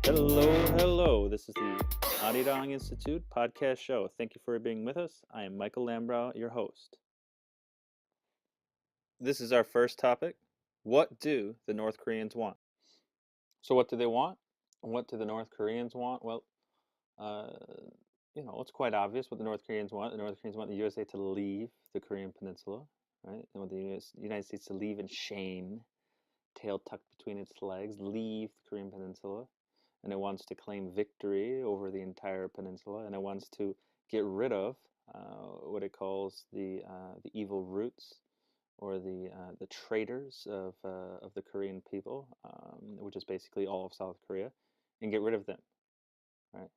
Hello. This is the Arirang Institute podcast show. Thank you for being with us. I am Michael Lambrow, your host. This is our first topic. What do the North Koreans want? So, what do they want? What do the North Koreans want? Well, uh, it's quite obvious what the North Koreans want. The North Koreans want the USA to leave the Korean Peninsula, right? They want the United States to leave in shame, tail tucked between its legs, leave the Korean Peninsula, and it wants to claim victory over the entire peninsula, and it wants to get rid of what it calls the evil roots or the traitors of the Korean people, which is basically all of South Korea, and get rid of them, right?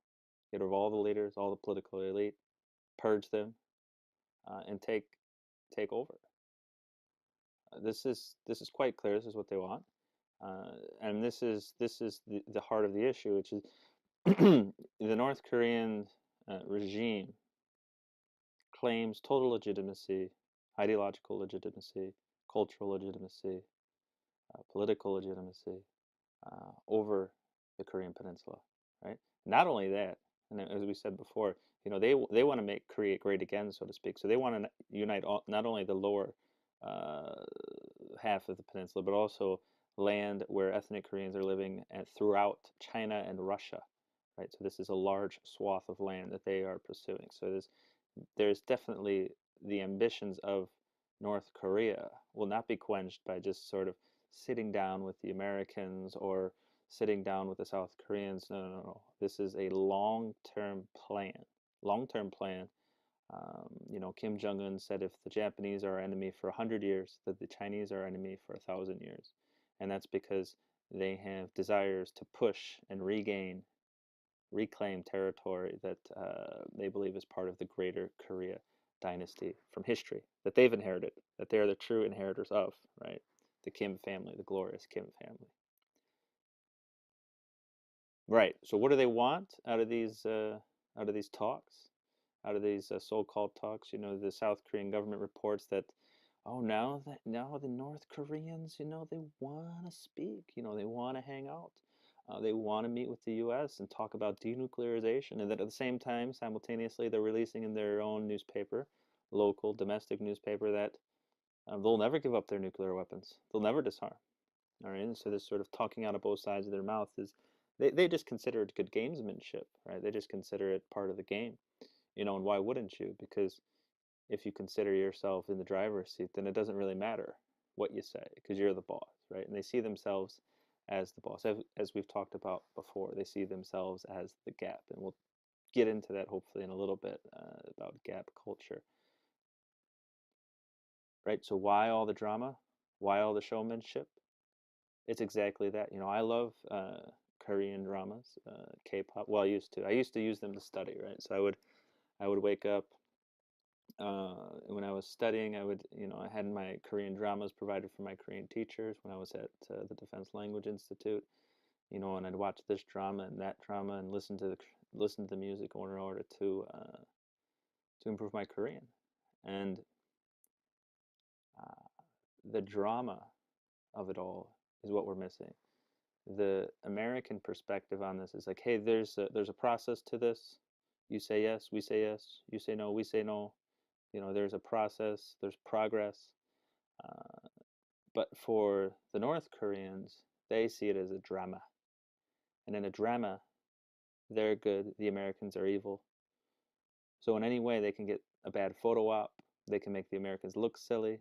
Get rid of all the leaders, all the political elite, purge them, and take over. This is quite clear. This is what they want. And this is the heart of the issue, which is the North Korean regime claims total legitimacy, ideological legitimacy, cultural legitimacy, political legitimacy over the Korean Peninsula, right? Not only that, and as we said before, they want to make Korea great again, so to speak. So they want to unite not only the lower uh, half of the peninsula, but also land where ethnic Koreans are living throughout China and Russia, right? So this is a large swath of land that they are pursuing. So there's definitely the ambitions of North Korea will not be quenched by just sort of sitting down with the Americans or sitting down with the South Koreans. No, no, no, no. This is a long-term plan. Long-term plan. Kim Jong-un said if the Japanese are our enemy for 100 years, that the Chinese are our enemy for 1,000 years. And that's because they have desires to push and reclaim territory that they believe is part of the greater Korea dynasty from history that they've inherited, that they're the true inheritors of, right? The Kim family, the glorious Kim family. Right. So what do they want out of these talks, out of these so-called talks? The South Korean government reports that, oh, now the North Koreans, they want to speak. They want to hang out. They want to meet with the U.S. and talk about denuclearization, and that at the same time, simultaneously, they're releasing in their own newspaper, local domestic newspaper, that they'll never give up their nuclear weapons. They'll never disarm. All right, and so this sort of talking out of both sides of their mouth is they just consider it good gamesmanship, right? They just consider it part of the game, and why wouldn't you? Because if you consider yourself in the driver's seat, then it doesn't really matter what you say because you're the boss, right? And they see themselves as the boss, as we've talked about before. They see themselves as the gap, and we'll get into that hopefully in a little bit about gap culture, right? So why all the drama? Why all the showmanship? It's exactly that. I love Korean dramas, K-pop. Well, I used to. I used to use them to study, right? So I would wake up when I was studying. I had my Korean dramas provided from my Korean teachers when I was at the Defense Language Institute. And I'd watch this drama and that drama and listen to the music in order to improve my Korean. And uh, the drama of it all is what we're missing. The American perspective on this is like, hey, there's a process to this. You say yes, we say yes. You say no, we say no. There's a process, there's progress. Uh, but for the North Koreans, they see it as a drama. And in a drama, they're good, the Americans are evil. So in any way they can get a bad photo op, they can make the Americans look silly,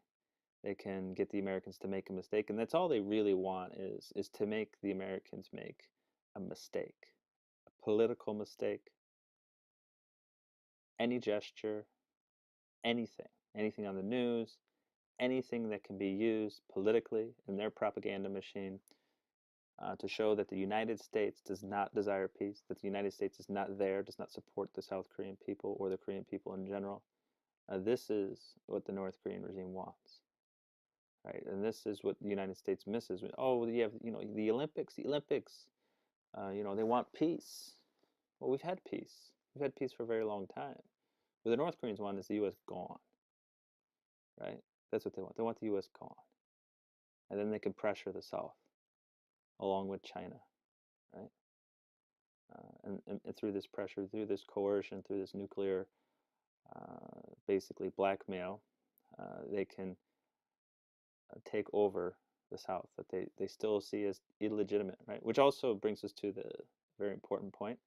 they can get the Americans to make a mistake, and that's all they really want is to make the Americans make a mistake, a political mistake, any gesture, anything on the news, anything that can be used politically in their propaganda machine to show that the United States does not desire peace, that the United States is not there, does not support the South Korean people or the Korean people in general. This is what the North Korean regime wants, right? And this is what the United States misses. Oh, you have, the Olympics. They want peace. Well, we've had peace. We've had peace for a very long time. What the North Koreans want is the U.S. gone, right? That's what they want. They want the U.S. gone, and then they can pressure the South along with China, right? and through this pressure, through this coercion, through this nuclear, basically blackmail, they can take over the South that they still see as illegitimate, right? Which also brings us to the very important point.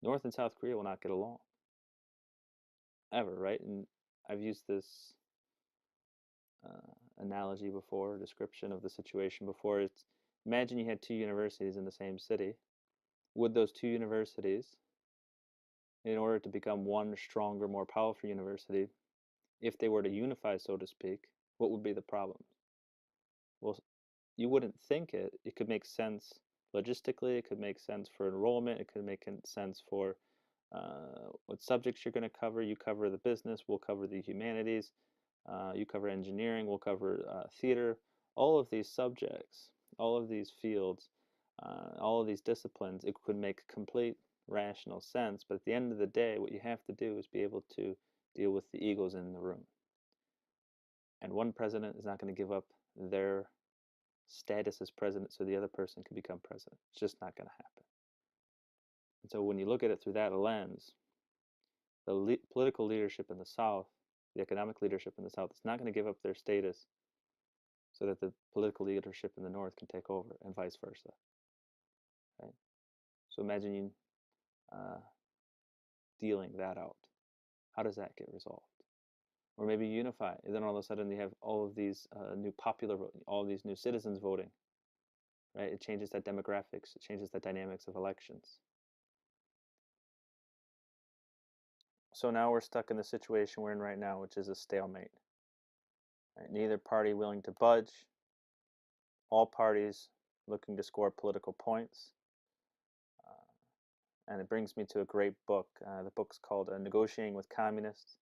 North and South Korea will not get along ever, right? And I've used this analogy before, description of the situation before. It's imagine you had two universities in the same city. Would those two universities, in order to become one stronger, more powerful university, if they were to unify, so to speak, what would be the problem? Well, you wouldn't think it. It could make sense logistically. It could make sense for enrollment. It could make sense for what subjects you're going to cover. You cover the business. We'll cover the humanities. You cover engineering. We'll cover theater. All of these subjects, all of these fields, all of these disciplines, it could make complete rational sense. But at the end of the day, what you have to do is be able to deal with the egos in the room. And one president is not going to give up their status as president so the other person can become president. It's just not going to happen. And so when you look at it through that lens, the political leadership in the South, the economic leadership in the South, is not going to give up their status so that the political leadership in the North can take over, and vice versa. Right? So imagine you dealing that out. How does that get resolved? Or maybe unify, and then all of a sudden you have all of these new popular voting, all of these new citizens voting. Right? It changes that demographics. It changes the dynamics of elections. So now we're stuck in the situation we're in right now, which is a stalemate. Right? Neither party willing to budge. All parties looking to score political points. And it brings me to a great book. The book's called Negotiating with Communists.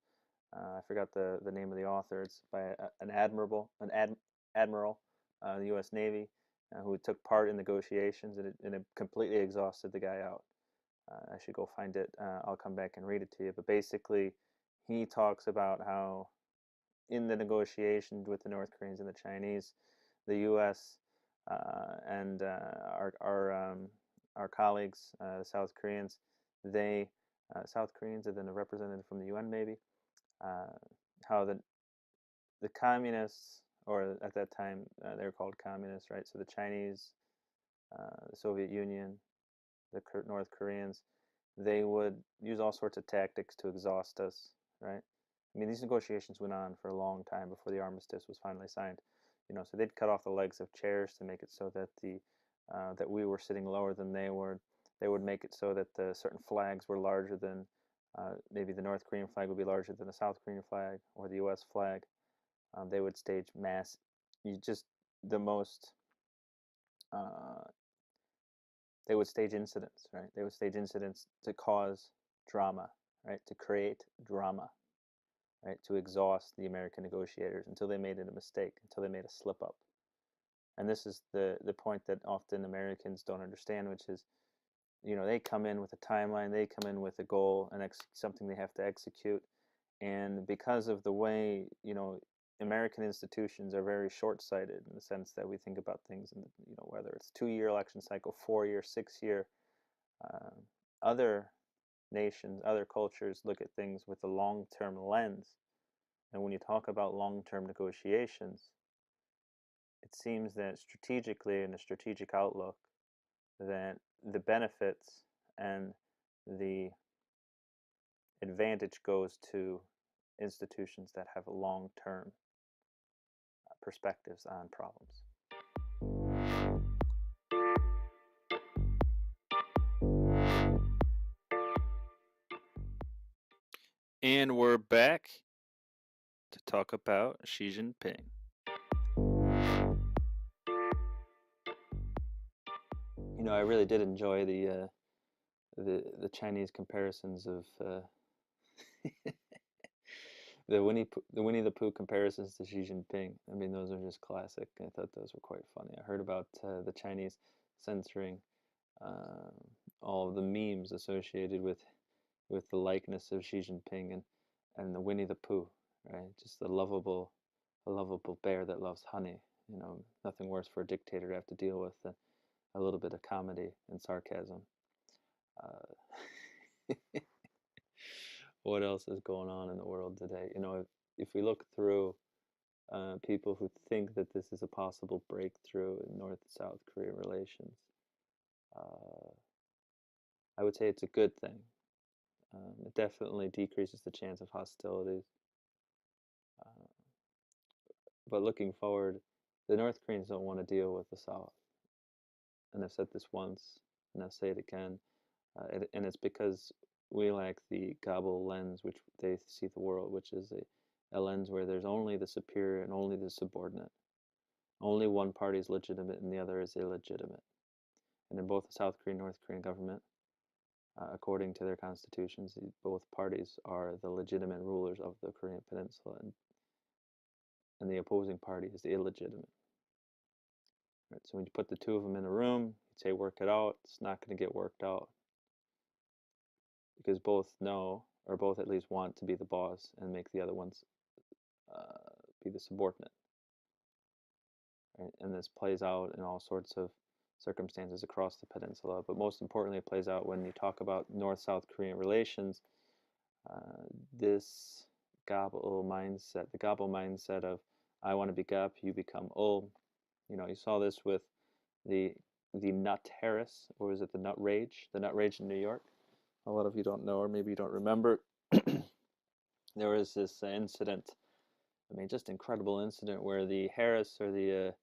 I forgot the name of the author. It's by an admiral in the U.S. Navy who took part in negotiations, and it completely exhausted the guy out. I should go find it. I'll come back and read it to you. But basically, he talks about how in the negotiations with the North Koreans and the Chinese, the U.S. And our colleagues, the South Koreans, South Koreans and then a representative from the UN maybe, how the communists, or at that time they were called communists, right? So the Chinese, the Soviet Union, the North Koreans, they would use all sorts of tactics to exhaust us, right? I mean, these negotiations went on for a long time before the armistice was finally signed. So they'd cut off the legs of chairs to make it so that that we were sitting lower than they were. They would make it so that the certain flags were larger than maybe the North Korean flag would be larger than the South Korean flag or the U.S. flag. They would stage the most. They would stage incidents, right? They would stage incidents to cause drama, right? To create drama, right? To exhaust the American negotiators until they made a mistake, until they made a slip up. And this is the point that often Americans don't understand, which is, they come in with a timeline, they come in with a goal and something they have to execute. And because of the way, American institutions are very short-sighted in the sense that we think about things in, whether it's 2-year election cycle, 4-year, 6-year. Other nations, other cultures look at things with a long-term lens. And when you talk about long-term negotiations, it seems that strategically, in a strategic outlook, that the benefits and the advantage goes to institutions that have long-term perspectives on problems. And we're back to talk about Xi Jinping. I really did enjoy the Chinese comparisons of the Winnie the Pooh comparisons to Xi Jinping. I mean, those are just classic. I thought those were quite funny. I heard about the Chinese censoring all of the memes associated with the likeness of Xi Jinping and the Winnie the Pooh, right? Just a lovable bear that loves honey. Nothing worse for a dictator to have to deal with than a little bit of comedy and sarcasm. What else is going on in the world today? You know, if we look through people who think that this is a possible breakthrough in North-South Korea relations, uh, I would say it's a good thing. It definitely decreases the chance of hostilities. Uh, but looking forward, the North Koreans don't want to deal with the South. And I've said this once, and I'll say it again. And it's because we lack the Gabel lens, which they see the world, which is a lens where there's only the superior and only the subordinate. Only one party is legitimate and the other is illegitimate. And in both the South Korean and North Korean government, according to their constitutions, both parties are the legitimate rulers of the Korean Peninsula, and the opposing party is the illegitimate. Right? So when you put the two of them in a room, you say work it out, it's not going to get worked out because both know, or both at least want to be the boss and make the other ones be the subordinate. Right? And this plays out in all sorts of circumstances across the peninsula, but most importantly, it plays out when you talk about North-South Korean relations. This Gabel mindset, the Gabel mindset of I want to be Gap, you become Ul. You know, you saw this with the nut Harris, or was it the nut rage? The nut rage in New York. A lot of you don't know, or maybe you don't remember. There was this incident. I mean, just incredible incident where the Harris, or the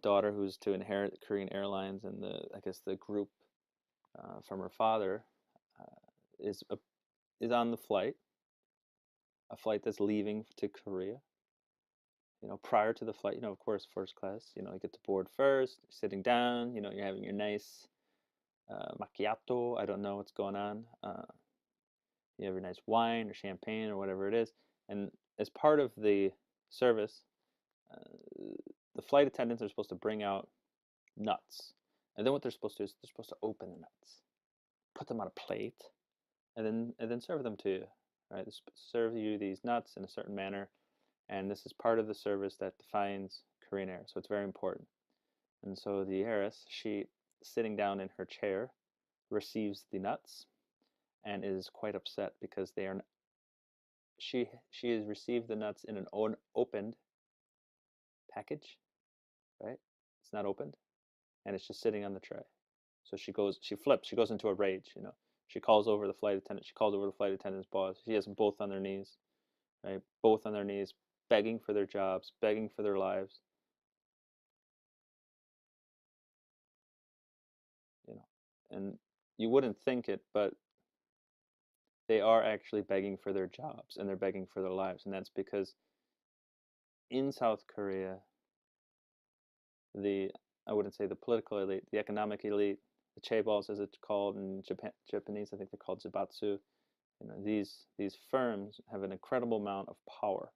daughter who's to inherit the Korean Airlines, and I guess the group from her father, is on the flight, a flight that's leaving to Korea. You know, prior to the flight, you know, of course, first class, you know, you get to board first, you're sitting down, you know, you're having your nice macchiato. I don't know what's going on. You have your nice wine or champagne or whatever it is. And as part of the service, the flight attendants are supposed to bring out nuts. And then what they're supposed to do is they're supposed to open the nuts, put them on a plate, and then serve them to you. Right? They serve you these nuts in a certain manner, and this is part of the service that defines Korean Air. So it's very important. And so the heiress, she sitting down in her chair, receives the nuts and is quite upset because they are she has received the nuts in an opened package, right? It's not opened, and it's just sitting on the tray. So she flips, she goes into a rage, you know. She calls over the flight attendant, she calls over the flight attendant's boss. She has them both on their knees, right? Both on their knees, begging for their jobs, begging for their lives, you know. And you wouldn't think it, but they are actually begging for their jobs and they're begging for their lives. And that's because in South Korea, the I wouldn't say the political elite, the economic elite, the chaebols as it's called in Japanese, I think they're called zibatsu. You know, these firms have an incredible amount of power,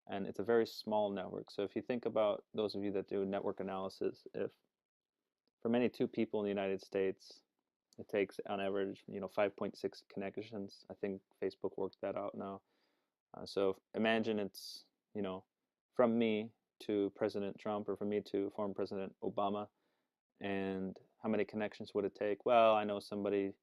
and it's a very small network. So if you think about those of you that do network analysis, if from any two people in the United States, it takes on average, you know, 5.6 connections. I think Facebook worked that out now. So imagine it's, you know, from me to President Trump, or from me to former President Obama, and how many connections would it take? Well, I know somebody,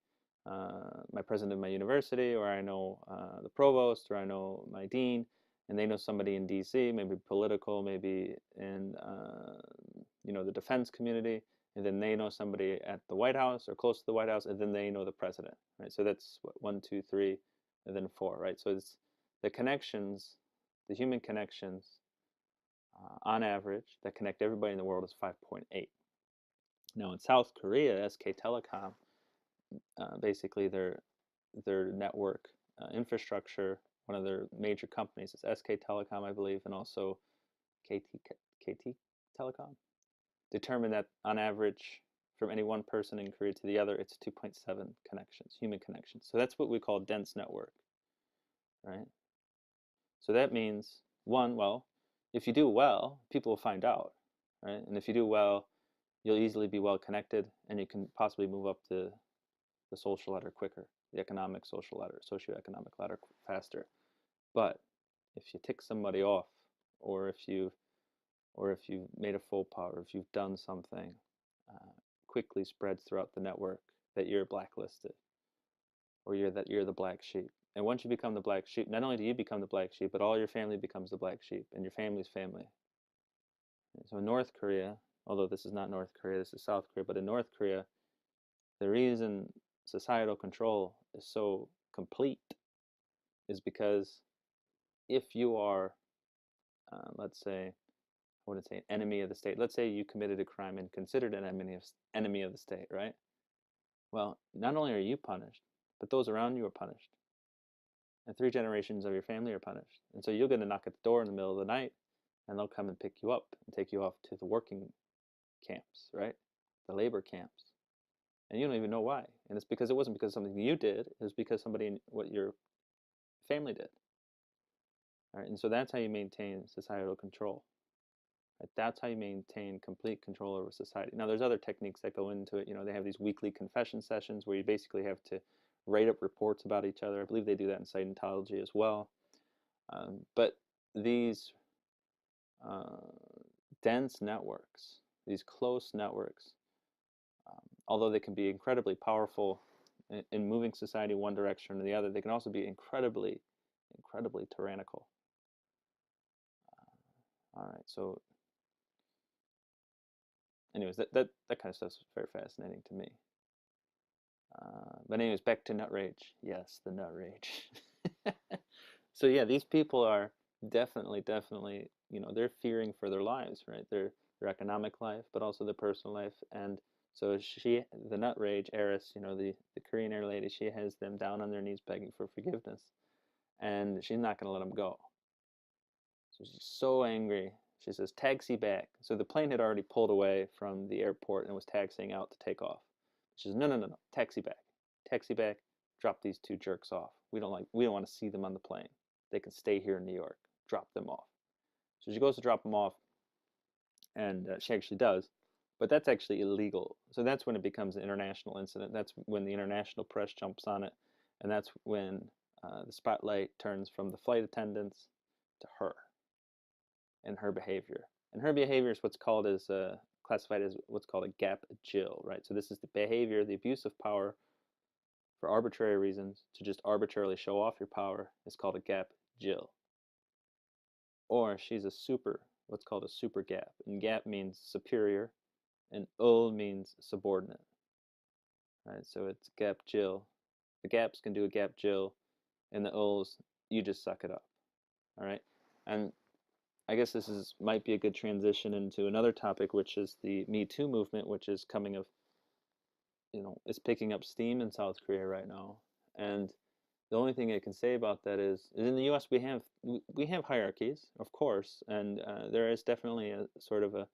my president of my university, or I know the provost, or I know my dean, and they know somebody in DC, maybe political, maybe in you know, the defense community, and then they know somebody at the White House or close to the White House, and then they know the president, right? So that's what, 1, 2, 3, and then 4, right? So it's the connections, the human connections, on average, that connect everybody in the world is 5.8. Now in South Korea, SK Telecom, basically their network infrastructure, one of their major companies is SK Telecom, I believe, and also KT Telecom, determined that on average, from any one person in Korea to the other, it's 2.7 connections, human connections. So that's what we call dense network, right? So that means, one, well, if you do well, people will find out, right? And if you do well, you'll easily be well connected, and you can possibly move up the social ladder quicker, the economic social ladder, socioeconomic ladder faster. But if you tick somebody off, or if you've made a faux pas, or if you've done something, quickly spreads throughout the network that you're blacklisted, or you're the black sheep. And once you become the black sheep, not only do you become the black sheep, but all your family becomes the black sheep, and your family's family. And so in North Korea, although this is not North Korea, this is South Korea, but in North Korea, the reason societal control is so complete is because if you are, let's say, I wouldn't say an enemy of the state. Let's say you committed a crime and considered an enemy of the state, right? Well, not only are you punished, but those around you are punished. And 3 generations of your family are punished. And so you'll get a knock at the door in the middle of the night, and they'll come and pick you up and take you off to the working camps, right? The labor camps. And you don't even know why. And it's because it wasn't because of something you did, it was because somebody in what your family did. All right? And so that's how you maintain societal control. Right? That's how you maintain complete control over society. Now, there's other techniques that go into it. You know, they have these weekly confession sessions where you basically have to write up reports about each other. I believe they do that in Scientology as well. But these dense networks, these close networks, although they can be incredibly powerful in moving society one direction or the other, they can also be incredibly, incredibly tyrannical. All right, so anyways, that kind of stuff's very fascinating to me. But anyways, back to nut rage. Yes, the nut rage. So yeah, these people are definitely, you know, they're fearing for their lives, right? Their economic life, but also their personal life. And so she, the nut rage heiress, you know, the Korean Air lady, she has them down on their knees begging for forgiveness, and she's not going to let them go. So she's so angry. She says, "Taxi back." So the plane had already pulled away from the airport and was taxiing out to take off. She says, "No, no, no, no, taxi back, taxi back. Drop these 2 jerks off. We don't want to see them on the plane. They can stay here in New York. Drop them off." So she goes to drop them off, and she actually does, but that's actually illegal. So that's when it becomes an international incident. That's when the international press jumps on it, and that's when the spotlight turns from the flight attendants to her and her behavior. And her behavior is what's called as classified as what's called a gap jill, right? So this is the behavior, the abuse of power for arbitrary reasons to just arbitrarily show off your power is called a gap jill. Or she's a super, what's called a super gap. And gap means superior, and ul means subordinate. Right? So it's gap jill. The gaps can do a gap jill, and the uls, you just suck it up. All right? And I guess this might be a good transition into another topic, which is the Me Too movement, which is coming of, you know, it's picking up steam in South Korea right now. And the only thing I can say about that is in the U.S. we have hierarchies, of course, and there is definitely a sort of a,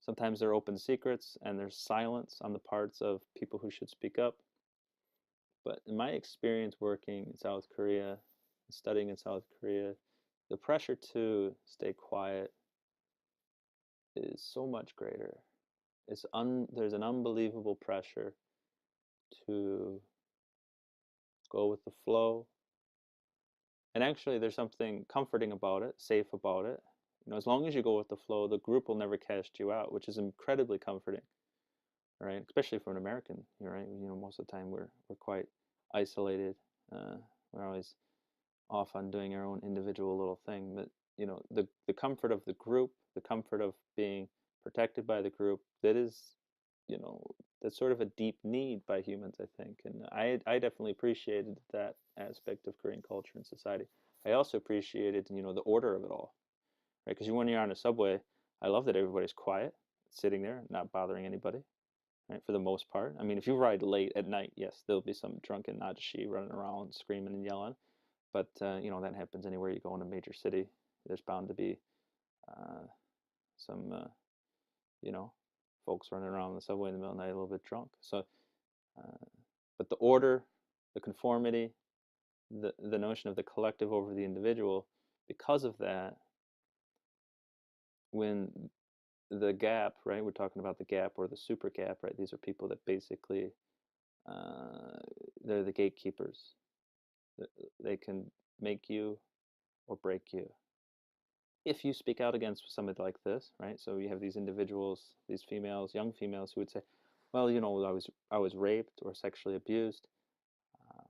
sometimes there are open secrets and there's silence on the parts of people who should speak up. But in my experience working in South Korea, studying in South Korea, the pressure to stay quiet is so much greater. There's an unbelievable pressure to go with the flow. And actually, there's something comforting about it, safe about it. You know, as long as you go with the flow, the group will never cast you out, which is incredibly comforting, right? Especially for an American, right? You know, most of the time we're quite isolated. We're always off on doing our own individual little thing. But you know, the comfort of the group, the comfort of being protected by the group, that is, you know, that's sort of a deep need by humans, I think. And I definitely appreciated that aspect of Korean culture and society. I also appreciated, you know, the order of it all, right? Because when you're on a subway, I love that everybody's quiet, sitting there, not bothering anybody, right? For the most part. I mean, if you ride late at night, yes, there'll be some drunken Najashi running around screaming and yelling. But, you know, that happens anywhere you go in a major city. There's bound to be some, you know, folks running around the subway in the middle of the night a little bit drunk. So, but the order, the conformity, the notion of the collective over the individual, because of that, when the gap, right, we're talking about the gap or the super gap, right, these are people that basically, they're the gatekeepers. They can make you or break you if you speak out against somebody like this, right? So you have these individuals, these females, young females, who would say, well, I was raped or sexually abused. Uh,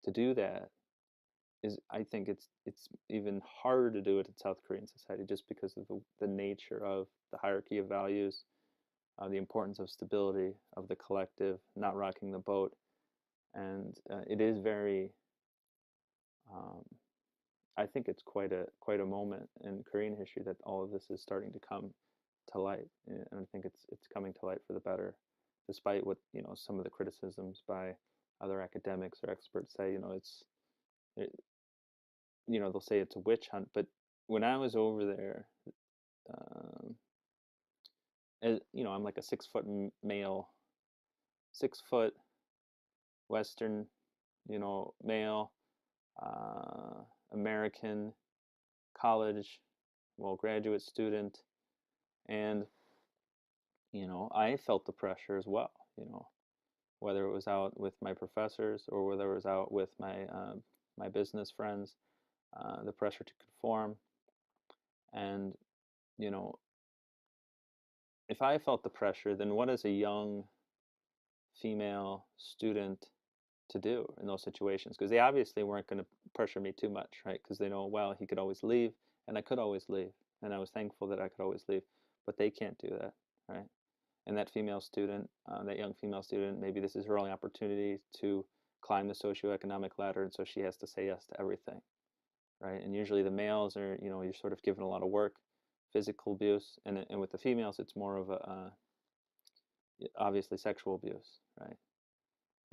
to do that is, I think it's even harder to do it in South Korean society just because of the nature of the hierarchy of values, the importance of stability, of the collective, not rocking the boat, and it is very. Um, I think it's quite a moment in Korean history that all of this is starting to come to light, and I think it's coming to light for the better, despite what some of the criticisms by other academics or experts say. It, they'll say it's a witch hunt, but when I was over there, um, I'm like a 6 foot male, 6 foot Western, male, uh, American, college, well, graduate student, and I felt the pressure as well. Whether it was out with my professors or whether it was out with my business friends, the pressure to conform, and you know, if I felt the pressure, then what is a young female student to do in those situations? Because they obviously weren't going to pressure me too much, right? Because they know, well, he could always leave, and I could always leave, and I was thankful that I could always leave, but they can't do that, right? And that female student, that young female student, maybe this is her only opportunity to climb the socioeconomic ladder, and so she has to say yes to everything, right? And usually the males are, you're sort of given a lot of work, physical abuse, and with the females, it's more of a obviously sexual abuse, right?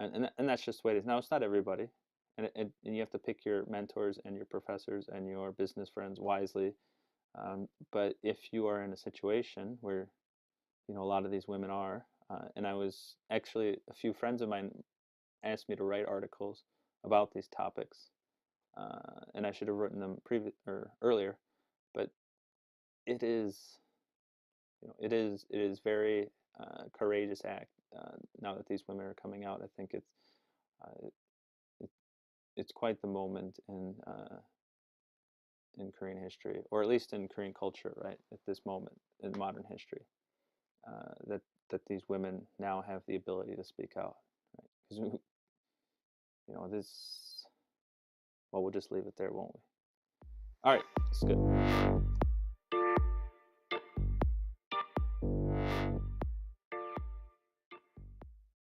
And that's just the way it is. Now, it's not everybody, and you have to pick your mentors and your professors and your business friends wisely. But if you are in a situation where a lot of these women are, and I was actually, a few friends of mine asked me to write articles about these topics, and I should have written them earlier, but it is, it is very courageous act now that these women are coming out. I think uh, it, it's quite the moment in Korean history, or at least in Korean culture, right? At this moment in modern history, that these women now have the ability to speak out, right? Because this, well, we'll just leave it there, won't we? All right, that's good.